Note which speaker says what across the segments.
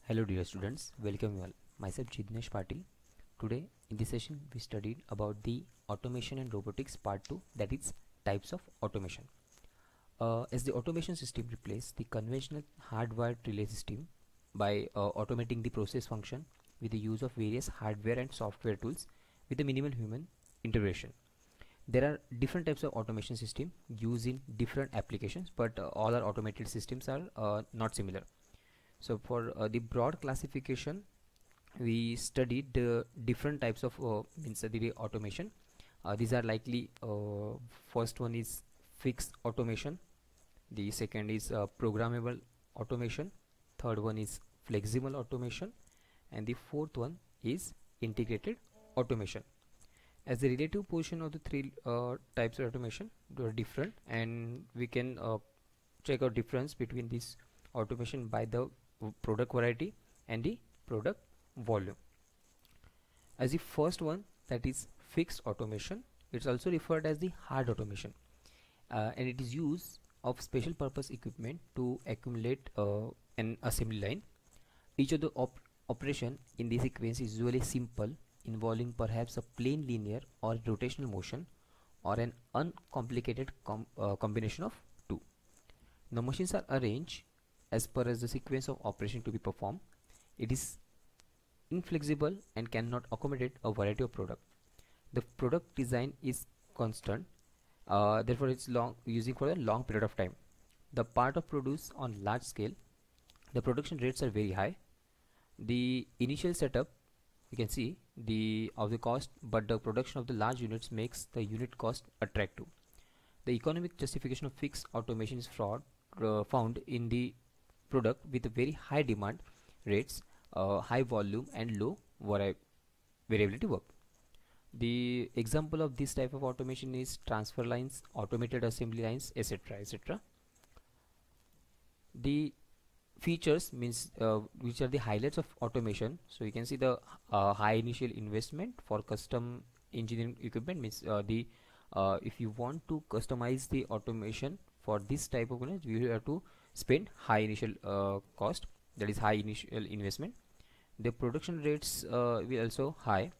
Speaker 1: Hello dear students, welcome you all. Myself Jidnesh Patil. Today in this session we studied about the automation and robotics part 2, that is types of automation. As the automation system replaces the conventional hardwired relay system by automating the process function with the use of various hardware and software tools with a minimal human intervention. There are different types of automation system used in different applications, but all our automated systems are not similar. So for the broad classification, we studied the different types of means the automation. These are likely first one is fixed automation, the second is programmable automation, third one is flexible automation, and the fourth one is integrated automation. As the relative portion of the three types of automation are different, and we can check out difference between this automation by the product variety and the product volume. As the first one, that is fixed automation, it's also referred as the hard automation, and it is use of special purpose equipment to accumulate an assembly line. Each of the operation in this sequence is usually simple, involving perhaps a plain linear or rotational motion or an uncomplicated combination of two. The machines are arranged as per as the sequence of operation to be performed. It is inflexible and cannot accommodate a variety of product. The product design is constant, therefore it's using for a long period of time. The part of produce on large scale, the production rates are very high. The initial setup, you can see the cost, but the production of the large units makes the unit cost attractive. The economic justification of fixed automation is found in the product with a very high demand rates, high volume and low variability work. The example of this type of automation is transfer lines, automated assembly lines, etc., etc. The features means which are the highlights of automation. So you can see the high initial investment for custom engineering equipment, means if you want to customize the automation for this type of units, you have to spend high initial cost, that is high initial investment. The production rates will also high,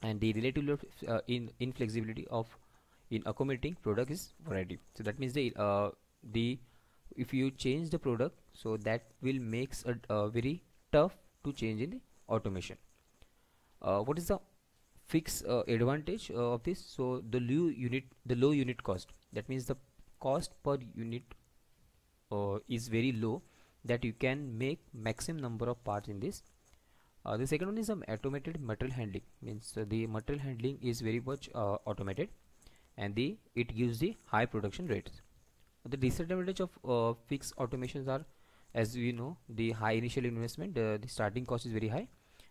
Speaker 1: and the relative inflexibility of in accommodating product is variety. So that means the if you change the product, so that will makes it very tough to change in the automation. What is the fixed advantage of this? So the low unit cost, that means the cost per unit is very low, that you can make maximum number of parts in this. The second one is automated material handling, means the material handling is very much automated, and it gives the high production rates. The disadvantage of fixed automations are, as we know, the high initial investment, the starting cost is very high,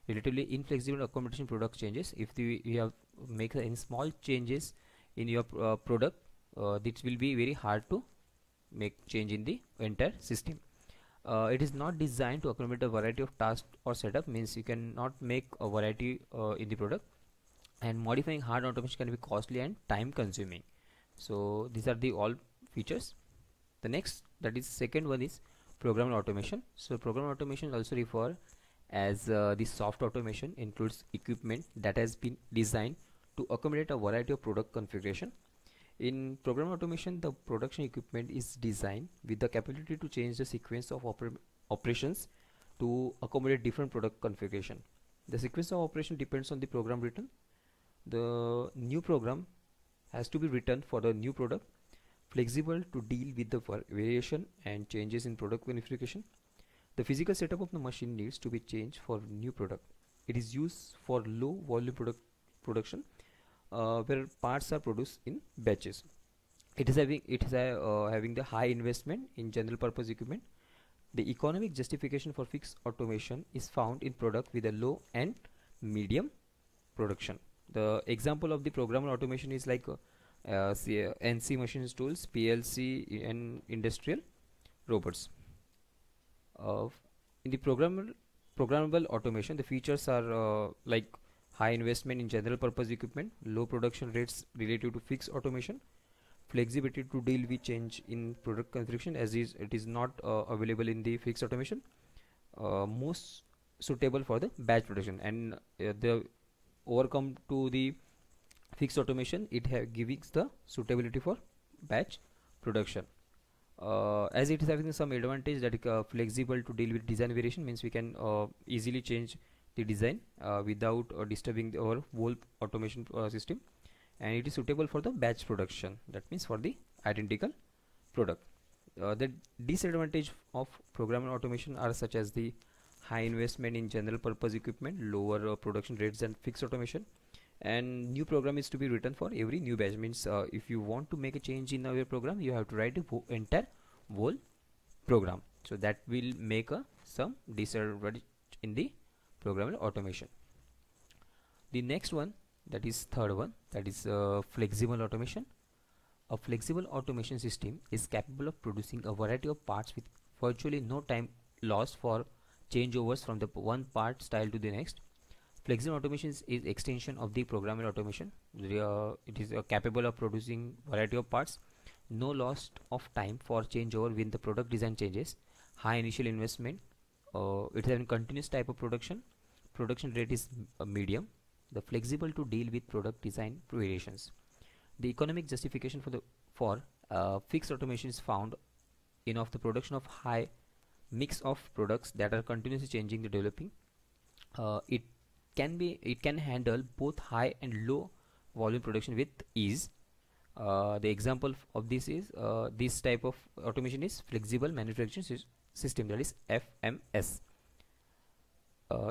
Speaker 1: relatively inflexible accommodation product changes. If you have make any small changes in your product, this will be very hard to make change in the entire system. It is not designed to accommodate a variety of tasks or setup, means you cannot make a variety in the product, and modifying hard automation can be costly and time consuming. So these are the all features. The next, that is second one, is programmable automation. So programmable automation also refer as the soft automation, includes equipment that has been designed to accommodate a variety of product configuration. In program automation, the production equipment is designed with the capability to change the sequence of operations to accommodate different product configuration. The sequence of operation depends on the program written. The new program has to be written for the new product, flexible to deal with the variation and changes in product configuration. The physical setup of the machine needs to be changed for new product. It is used for low volume production, where parts are produced in batches. It is having the high investment in general purpose equipment. The economic justification for fixed automation is found in product with a low and medium production. The example of the programmable automation is like NC machines tools, PLC, and industrial robots. In the programmable automation, the features are like high investment in general purpose equipment, low production rates relative to fixed automation, flexibility to deal with change in product configuration, as it is not available in the fixed automation, most suitable for the batch production, and the overcome to the fixed automation, it gives the suitability for batch production. As it is having some advantage that flexible to deal with design variation, means we can easily change the design without disturbing our whole automation system, and it is suitable for the batch production, that means for the identical product. The disadvantage of programming automation are such as the high investment in general purpose equipment, lower production rates than fixed automation, and new program is to be written for every new batch, means if you want to make a change in your program, you have to write the entire whole program, so that will make some disadvantage in the programming automation. The next one, that is third one, that is flexible automation. A flexible automation system is capable of producing a variety of parts with virtually no time lost for changeovers from the one part style to the next. Flexible automation is extension of the programming automation. It is capable of producing variety of parts, no loss of time for changeover when the product design changes, high initial investment, it is a continuous type of production rate is medium, the flexible to deal with product design variations. The economic justification for fixed automation is found in of the production of high mix of products that are continuously changing the developing. It can handle both high and low volume production with ease. The example of this is this type of automation is flexible manufacturing system, that is FMS.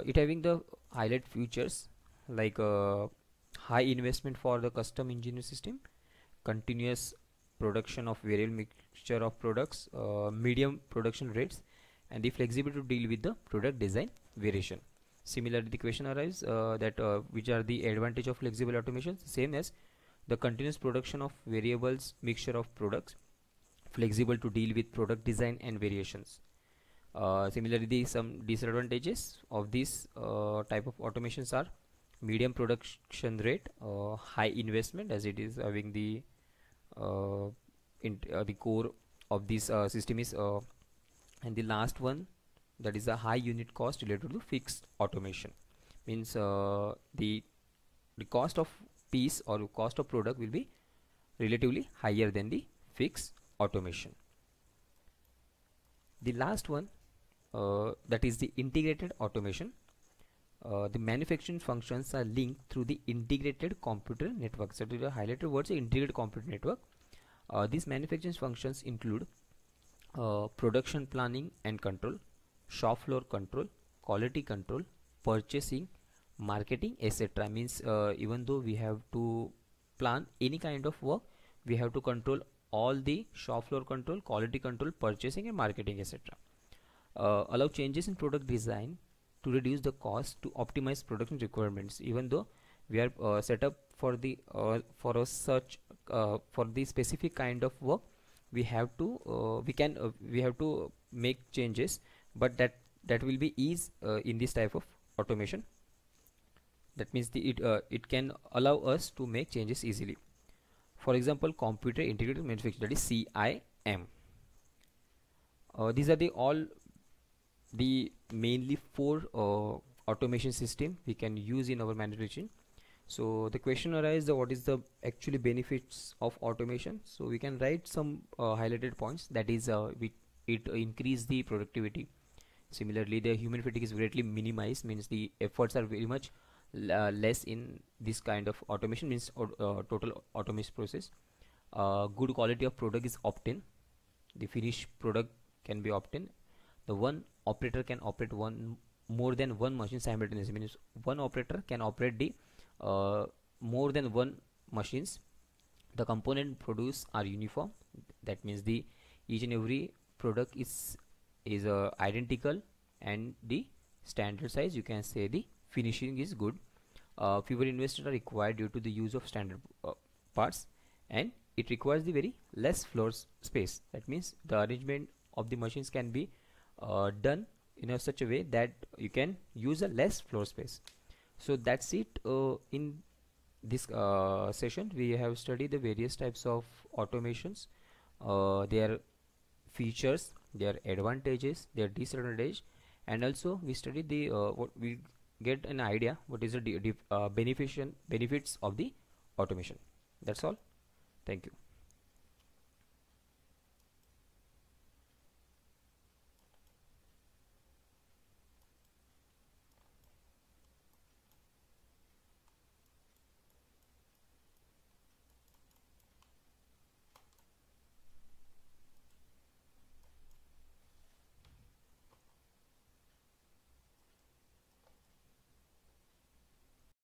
Speaker 1: It having the highlight features like high investment for the custom engineer system, continuous production of variable mixture of products, medium production rates, and the flexibility to deal with the product design variation. Similarly, the question arises that which are the advantage of flexible automation, same as the continuous production of variables mixture of products, flexible to deal with product design and variations. Similarly, some disadvantages of this type of automations are medium production rate, high investment, as it is having the the core of this system is, and the last one, that is a high unit cost related to fixed automation, means the cost of piece or cost of product will be relatively higher than the fixed automation. The last one, that is the integrated automation. The manufacturing functions are linked through the integrated computer network. So the highlighted words are integrated computer network. These manufacturing functions include production planning and control, shop floor control, quality control, purchasing, marketing, etc. Means even though we have to plan any kind of work, we have to control all the shop floor control, quality control, purchasing and marketing, etc. Allow changes in product design to reduce the cost to optimize production requirements. Even though we are set up for the for a such for the specific kind of work, we have to we have to make changes, but that will be ease in this type of automation. That means it can allow us to make changes easily. For example, computer integrated manufacturing, that is CIM. These are the mainly four automation system we can use in our manufacturing. So the question arises, what is the actually benefits of automation? So we can write some highlighted points, that is it increase the productivity. Similarly, the human fatigue is greatly minimized, means the efforts are very much less in this kind of automation, means total automation process. Good quality of product is obtained, the finished product can be obtained. The one operator can operate more than one machine simultaneously, means one operator can operate the more than one machines. The component produced are uniform, that means the each and every product is identical, and the standard size, you can say the finishing is good. Fewer investors are required due to the use of standard parts, and it requires the very less floor space. That means the arrangement of the machines can be done in such a way that you can use a less floor space. So that's it. In this session we have studied the various types of automations, their features, their advantages, their disadvantages, and also we study the what we get an idea what is the benefits of the automation. That's all. Thank you.